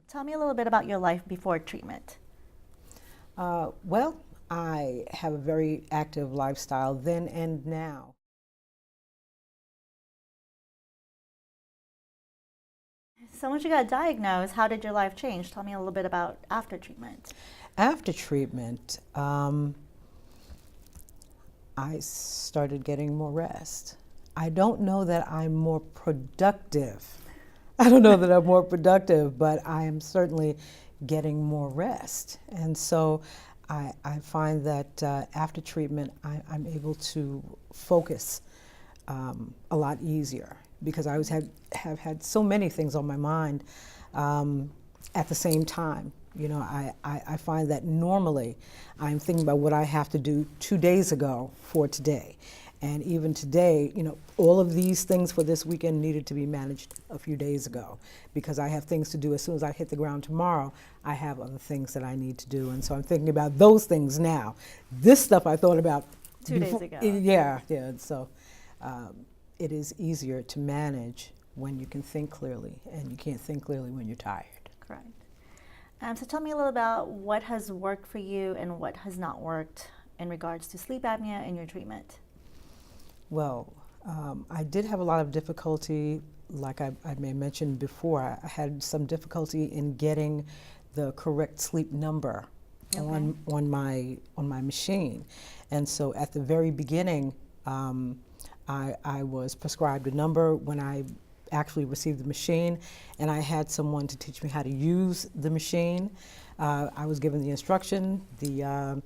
Tell me a little bit about your life before treatment. Well, I have a very active lifestyle then and now. So once you got diagnosed, how did your life change? Tell me a little bit about after treatment. After treatment, I started getting more rest. I don't know that I'm more productive. I don't know that I'm more productive, but I am certainly getting more rest. And so I find that after treatment, I'm able to focus a lot easier because I have had so many things on my mind at the same time. You know, I find that normally I'm thinking about what I have to do 2 days ago for today. And even today, you know, all of these things for this weekend needed to be managed a few days ago because I have things to do. As soon as I hit the ground tomorrow, I have other things that I need to do. And so I'm thinking about those things now. This stuff I thought about 2 days ago. Yeah. And so it is easier to manage when you can think clearly, and you can't think clearly when you're tired. Correct. So tell me a little about what has worked for you and what has not worked in regards to sleep apnea and your treatment. Well, I did have a lot of difficulty, like I may have mentioned before. I had some difficulty in getting the correct sleep number on my machine, and so at the very beginning, I was prescribed a number when I actually received the machine, and I had someone to teach me how to use the machine. I was given the instruction. The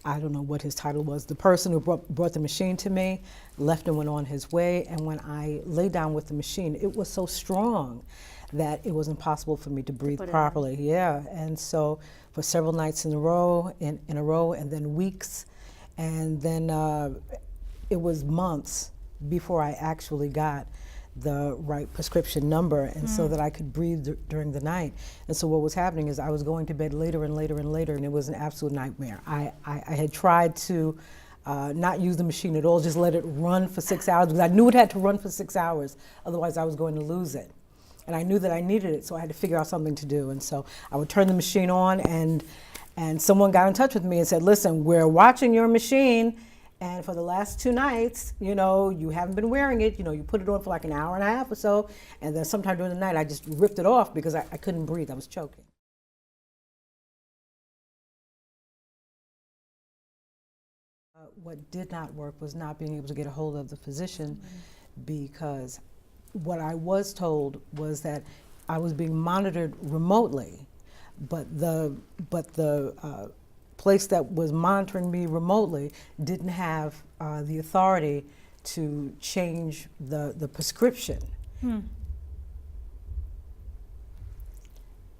I don't know what his title was. The person who brought the machine to me left and went on his way. And when I lay down with the machine, it was so strong that it was impossible for me to breathe properly. Yeah, and so for several nights in a row, and then weeks, and then it was months before I actually got the right prescription number, and so that I could breathe during the night. And so what was happening is I was going to bed later and later and later, and it was an absolute nightmare. I had tried to not use the machine at all, just let it run for 6 hours, because I knew it had to run for 6 hours, otherwise I was going to lose it. And I knew that I needed it, so I had to figure out something to do. And so I would turn the machine on, and someone got in touch with me and said, listen, we're watching your machine, and for the last 2 nights, you know, you haven't been wearing it. You know, you put it on for like an hour and a half or so, and then sometime during the night, I just ripped it off because I couldn't breathe. I was choking. What did not work was not being able to get a hold of the physician, because what I was told was that I was being monitored remotely, but the place that was monitoring me remotely didn't have the authority to change the prescription.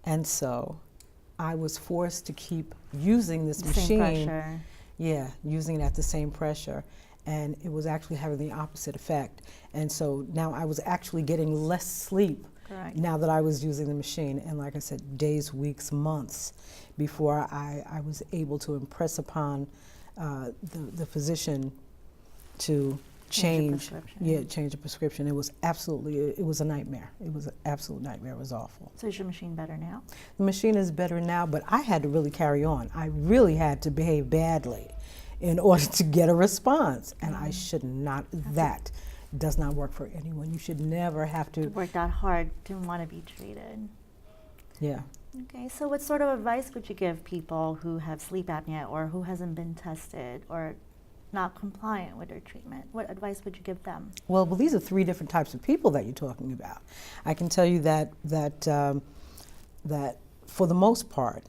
And so I was forced to keep using this machine. Same pressure. Yeah, using it at the same pressure. And it was actually having the opposite effect. And so now I was actually getting less sleep. Correct. Now that I was using the machine, and like I said, days, weeks, months before I was able to impress upon the physician to change the prescription. It was absolutely, it was a nightmare. It was an absolute nightmare. It was awful. So is your machine better now? The machine is better now, but I had to really carry on. I really had to behave badly in order to get a response, and I should not. That does not work for anyone. You should never have to work that hard to want to be treated. Yeah. Okay, so what sort of advice would you give people who have sleep apnea or who hasn't been tested or not compliant with their treatment? What advice would you give them? Well, these are 3 different types of people that you're talking about. I can tell you that for the most part,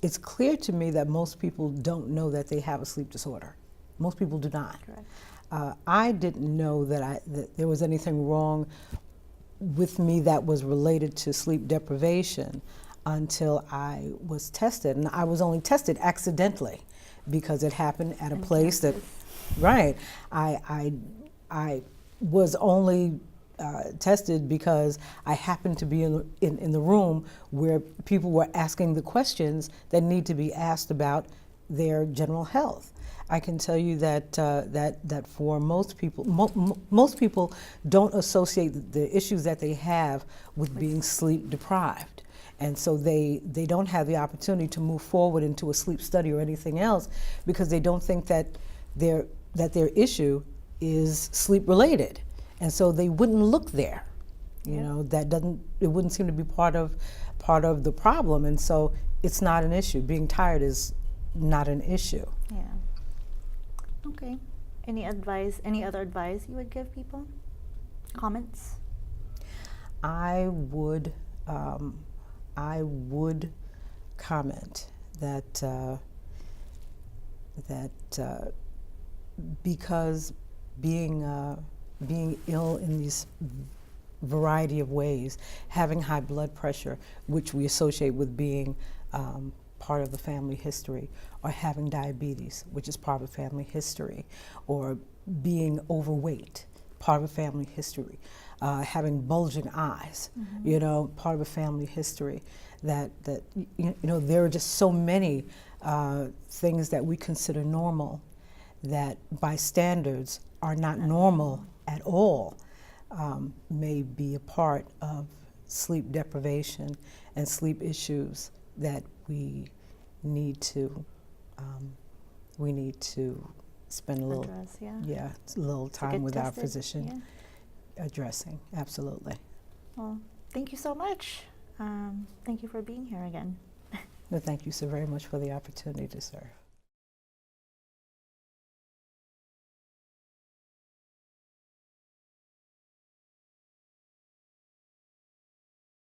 it's clear to me that most people don't know that they have a sleep disorder. Most people do not. Correct. I didn't know that there was anything wrong with me that was related to sleep deprivation until I was tested. And I was only tested accidentally because it happened at a place that, right, I was only tested because I happened to be in the room where people were asking the questions that need to be asked about their general health. I can tell you that that for most people, most people don't associate the issues that they have with being sleep deprived, and so they don't have the opportunity to move forward into a sleep study or anything else because they don't think that their issue is sleep related, and so they wouldn't look there. You know, it wouldn't seem to be part of the problem, and so it's not an issue. Being tired is not an issue. Yeah. Okay. Any other advice you would give people? Comments? I would comment that because being ill in these variety of ways, having high blood pressure, which we associate with being part of the family history, or having diabetes, which is part of the family history, or being overweight, part of a family history, having bulging eyes, you know, part of a family history. That you know, there are just so many things that we consider normal that by standards are not normal at all, may be a part of sleep deprivation and sleep issues that we need to spend a little Address, a little time with our physician addressing. Absolutely. Well, thank you so much. Thank you for being here again. No, thank you so very much for the opportunity to serve.